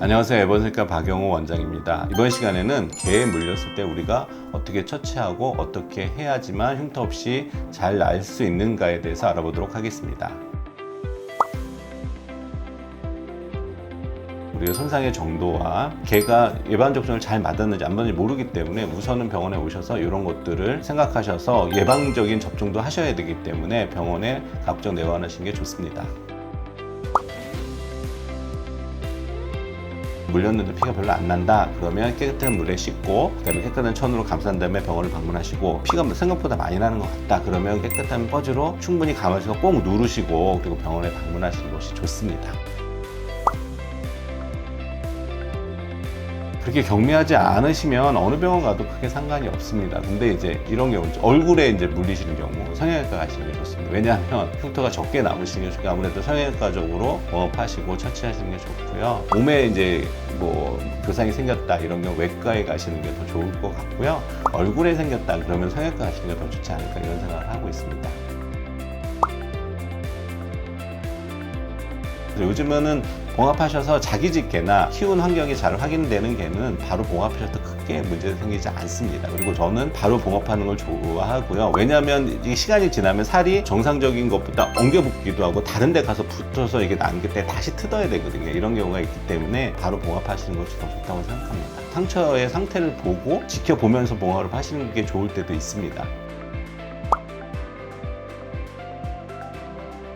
안녕하세요. 에버센과 박영호 원장입니다. 이번 시간에는 개에 물렸을 때 우리가 어떻게 처치하고 어떻게 해야지만 흉터 없이 잘 나을 수 있는가에 대해서 알아보도록 하겠습니다. 우리가 손상의 정도와 개가 예방접종을 잘 맞았는지 안 맞았는지 모르기 때문에 우선은 병원에 오셔서 이런 것들을 생각하셔서 예방적인 접종도 하셔야 되기 때문에 병원에 각종 내원하시는 게 좋습니다. 물렸는데 피가 별로 안 난다 그러면 깨끗한 물에 씻고 그다음에 깨끗한 천으로 감싼 다음에 병원을 방문하시고 피가 생각보다 많이 나는 것 같다 그러면 깨끗한 퍼즈로 충분히 감아서 꼭 누르시고 그리고 병원에 방문하시는 것이 좋습니다. 그렇게 경미하지 않으시면 어느 병원 가도 크게 상관이 없습니다. 근데 이제 이런 경우 얼굴에 이제 물리시는 경우 성형외과 가시는 게 좋습니다. 왜냐하면 흉터가 적게 남으시는 게 좋고 아무래도 성형외과적으로 봉합하시고 처치하시는 게 좋고요. 몸에 이제 뭐 교상이 생겼다 이런 경우 외과에 가시는 게 더 좋을 것 같고요. 얼굴에 생겼다 그러면 성형외과 가시는 게 더 좋지 않을까 이런 생각을 하고 있습니다. 요즘은 봉합하셔서 자기 집 개나 키운 환경이 잘 확인되는 개는 바로 봉합하셔도 크게 문제 생기지 않습니다. 그리고 저는 바로 봉합하는 걸 좋아하고요. 왜냐하면 이 시간이 지나면 살이 정상적인 것보다 엉겨붙기도 하고 다른 데 가서 붙어서 이게 남길 때 다시 뜯어야 되거든요. 이런 경우가 있기 때문에 바로 봉합하시는 것이 더 좋다고 생각합니다. 상처의 상태를 보고 지켜보면서 봉합을 하시는 게 좋을 때도 있습니다.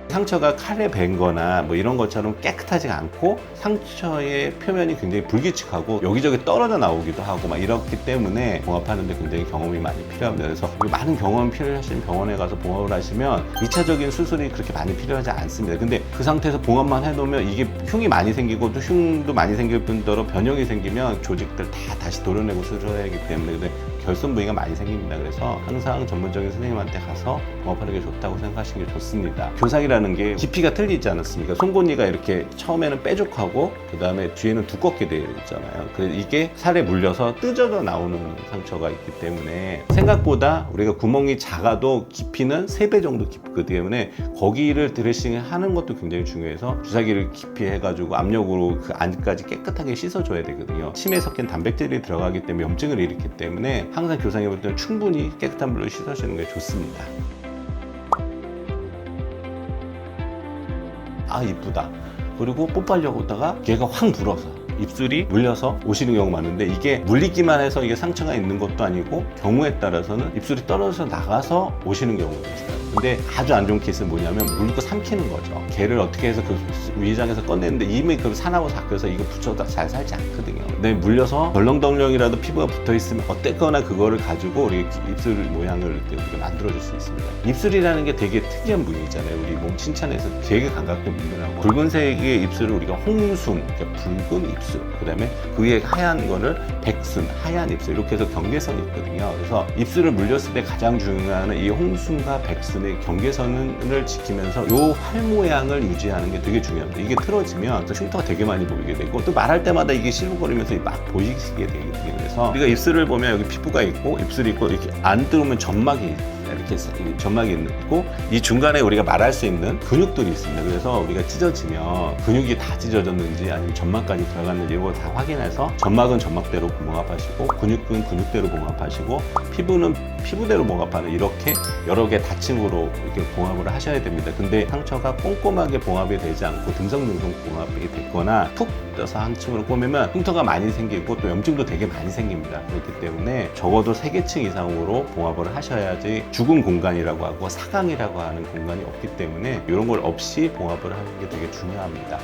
상처가 칼에 벤 거나 뭐 이런 것처럼 깨끗하지 않고 상처의 표면이 굉장히 불규칙하고 여기저기 떨어져 나오기도 하고 막 이렇기 때문에 봉합하는데 굉장히 경험이 많이 필요합니다. 그래서 많은 경험이 필요하신 병원에 가서 봉합을 하시면 2차적인 수술이 그렇게 많이 필요하지 않습니다. 근데 그 상태에서 봉합만 해놓으면 이게 흉이 많이 생기고 또 흉도 많이 생길 뿐더러 변형이 생기면 조직들 다 다시 도려내고 수술해야 하기 때문에 결손 부위가 많이 생깁니다. 그래서 항상 전문적인 선생님한테 가서 봉합하는 게 좋다고 생각하시는 게 좋습니다. 교상이라는 게 깊이가 틀리지 않았습니까? 송곳니가 이렇게 처음에는 뾰족하고 그 다음에 뒤에는 두껍게 되어 있잖아요. 그래서 이게 살에 물려서 뜯어져 나오는 상처가 있기 때문에 생각보다 우리가 구멍이 작아도 깊이는 3배 정도 깊기 때문에 거기를 드레싱 하는 것도 굉장히 중요해서 주사기를 깊이 해가지고 압력으로 그 안까지 깨끗하게 씻어줘야 되거든요. 침에 섞인 단백질이 들어가기 때문에 염증을 일으키기 때문에 항상 교상해 볼 때는 충분히 깨끗한 물로 씻어주는 게 좋습니다. 아 이쁘다. 그리고 뽀뽀하려고 하다가 걔가 확 물어서 입술이 물려서 오시는 경우가 많은데 이게 물리기만 해서 이게 상처가 있는 것도 아니고 경우에 따라서는 입술이 떨어져서 나가서 오시는 경우도 있어요. 근데 아주 안 좋은 케이스는 뭐냐면 물고 삼키는 거죠. 걔를 어떻게 해서 그 위장에서 꺼냈는데 이미 그 산하고 삭혀서 이거 붙여도 잘 살지 않거든요. 근데 물려서 덜렁덜렁이라도 피부가 붙어 있으면 어쨌거나 그거를 가지고 우리 입술 모양을 우리가 만들어줄 수 있습니다. 입술이라는 게 되게 특이한 부위잖아요. 우리 몸 칭찬에서 되게 감각도 민감하고 붉은색의 입술을 우리가 홍순, 그러니까 붉은 입술, 그 다음에 그 위에 하얀 거를 백순, 하얀 입술 이렇게 해서 경계선이 있거든요. 그래서 입술을 물렸을 때 가장 중요한 이 홍순과 백순의 경계선을 지키면서 이 활 모양을 유지하는 게 되게 중요합니다. 이게 틀어지면 또 흉터가 되게 많이 보이게 되고 또 말할 때마다 이게 실룩거리면서 막 보이게 되거든요. 그래서 우리가 입술을 보면 여기 피부가 있고 입술이 있고 이렇게 안 뚫으면 점막이 이렇게 점막이 있고 이 중간에 우리가 말할 수 있는 근육들이 있습니다. 그래서 우리가 찢어지면 근육이 다 찢어졌는지 아니면 점막까지 들어갔는지 이걸 다 확인해서 점막은 점막대로 봉합하시고 근육은 근육대로 봉합하시고 피부는 피부대로 봉합하는 이렇게 여러 개 다층으로 이렇게 봉합을 하셔야 됩니다. 근데 상처가 꼼꼼하게 봉합이 되지 않고 듬성듬성 봉합이 됐거나 푹 떠서 한 층으로 꼬매면 흉터가 많이 생기고 또 염증도 되게 많이 생깁니다. 그렇기 때문에 적어도 3개층 이상으로 봉합을 하셔야지 죽은 공간이라고 하고 사강이라고 하는 공간이 없기 때문에 이런 걸 없이 봉합을 하는 게 되게 중요합니다.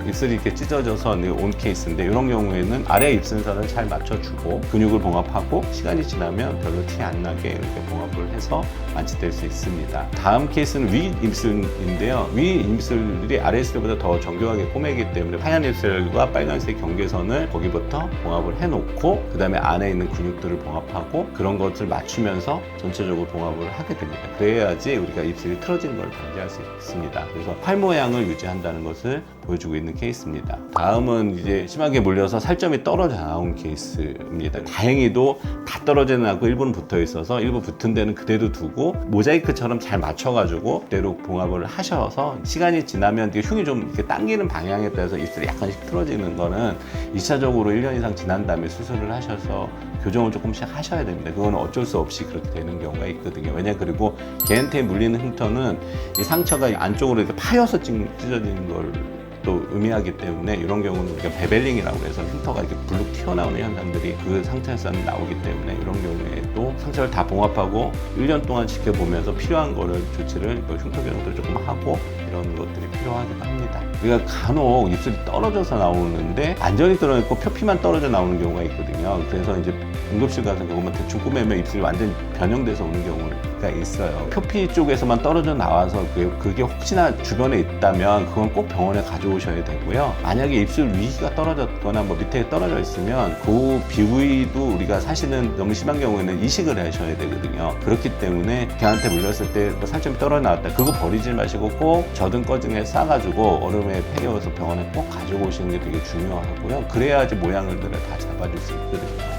입술이 이렇게 찢어져서 온 케이스인데 이런 경우에는 아래 입술선을 잘 맞춰주고 근육을 봉합하고 시간이 지나면 별로 티 안 나게 이렇게 봉합을 해서 완치될 수 있습니다. 다음 케이스는 위 입술인데요. 위 입술이 아래 입술보다 더 정교하게 꼬매기 때문에 하얀 입술과 빨간색 경계선을 거기부터 봉합을 해놓고 그 다음에 안에 있는 근육들을 봉합하고 그런 것을 맞추면서 전체적으로 봉합을 하게 됩니다. 그래야지 우리가 입술이 틀어지는 걸 방지할 수 있습니다. 그래서 활 모양을 유지한다는 것을 보여주고 있는 케이스입니다. 다음은 이제 심하게 물려서 살점이 떨어져 나온 케이스입니다. 다행히도 다 떨어지는 않고 일부는 붙어 있어서 일부 붙은 데는 그대로 두고 모자이크처럼 잘 맞춰가지고 그대로 봉합을 하셔서 시간이 지나면 흉이 좀 이렇게 당기는 방향에 따라서 입술이 약간씩 틀어지는 거는 2차적으로 1년 이상 지난 다음에 수술을 하셔서 교정을 조금씩 하셔야 됩니다. 그건 어쩔 수 없이 그렇게 되는 경우가 있거든요. 왜냐, 그리고 개한테 물리는 흉터는 이 상처가 안쪽으로 이렇게 파여서 찢어지는 걸 또 의미하기 때문에 이런 경우는 우리가 베벨링이라고 해서 흉터가 이렇게 불룩 튀어나오는 현상들이 그 상처에서 나오기 때문에 이런 경우에도 상처를 다 봉합하고 1년 동안 지켜보면서 필요한 거를 조치를 흉터 교정도 조금 하고 이런 것들이 필요하기도 합니다. 우리가 간혹 입술이 떨어져서 나오는데 완전히 떨어졌고 표피만 떨어져 나오는 경우가 있거든요. 그래서 이제 응급실 가서 그것만 대충 꾸매면 입술이 완전히 변형돼서 오는 경우가 있어요. 표피 쪽에서만 떨어져 나와서 그게 혹시나 주변에 있다면 그건 꼭 병원에 가져오셔야 되고요. 만약에 입술 위가 떨어졌거나 뭐 밑에 떨어져 있으면 그 비위도 우리가 사실은 너무 심한 경우에는 이식을 하셔야 되거든요. 그렇기 때문에 걔한테 물렸을 때 뭐 살점이 떨어져 나왔다. 그거 버리지 마시고 꼭 젖은 꺼증에 싸가지고 얼음에 패여서 병원에 꼭 가지고 오시는 게 되게 중요하고요. 그래야지 모양을 다 잡아줄 수 있거든요.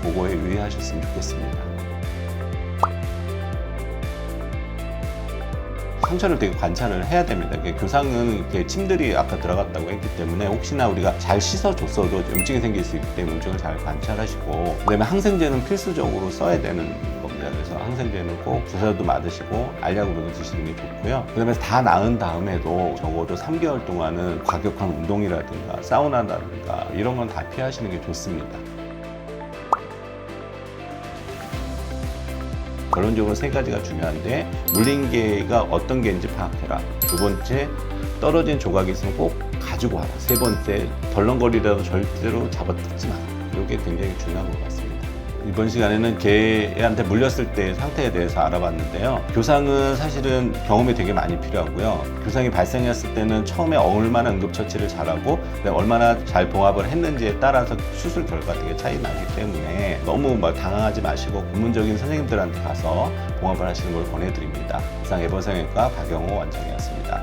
그거에 유의하셨으면 좋겠습니다. 상처를 되게 관찰을 해야 됩니다. 교상은 이렇게 침들이 아까 들어갔다고 했기 때문에 혹시나 우리가 잘 씻어줬어도 염증이 생길 수 있기 때문에 염증을 잘 관찰하시고, 그다음에 항생제는 필수적으로 써야 되는 겁니다. 그래서 항생제는 꼭 주사도 맞으시고 알약으로도 드시는 게 좋고요. 그다음에 다 나은 다음에도 적어도 3개월 동안은 과격한 운동이라든가 사우나라든가 이런 건 다 피하시는 게 좋습니다. 결론적으로 세 가지가 중요한데, 물린 개가 어떤 개인지 파악해라. 두 번째, 떨어진 조각이 있으면 꼭 가지고 와라. 세 번째, 덜렁거리라도 절대로 잡아뜯지 마라. 이게 굉장히 중요한 것 같습니다. 이번 시간에는 개한테 물렸을 때 상태에 대해서 알아봤는데요. 교상은 사실은 경험이 되게 많이 필요하고요. 교상이 발생했을 때는 처음에 얼마나 응급처치를 잘하고 얼마나 잘 봉합을 했는지에 따라서 수술 결과가 되게 차이 나기 때문에 너무 당황하지 마시고 전문적인 선생님들한테 가서 봉합을 하시는 걸 권해드립니다. 이상 애벌성형외과 박영호 원장이었습니다.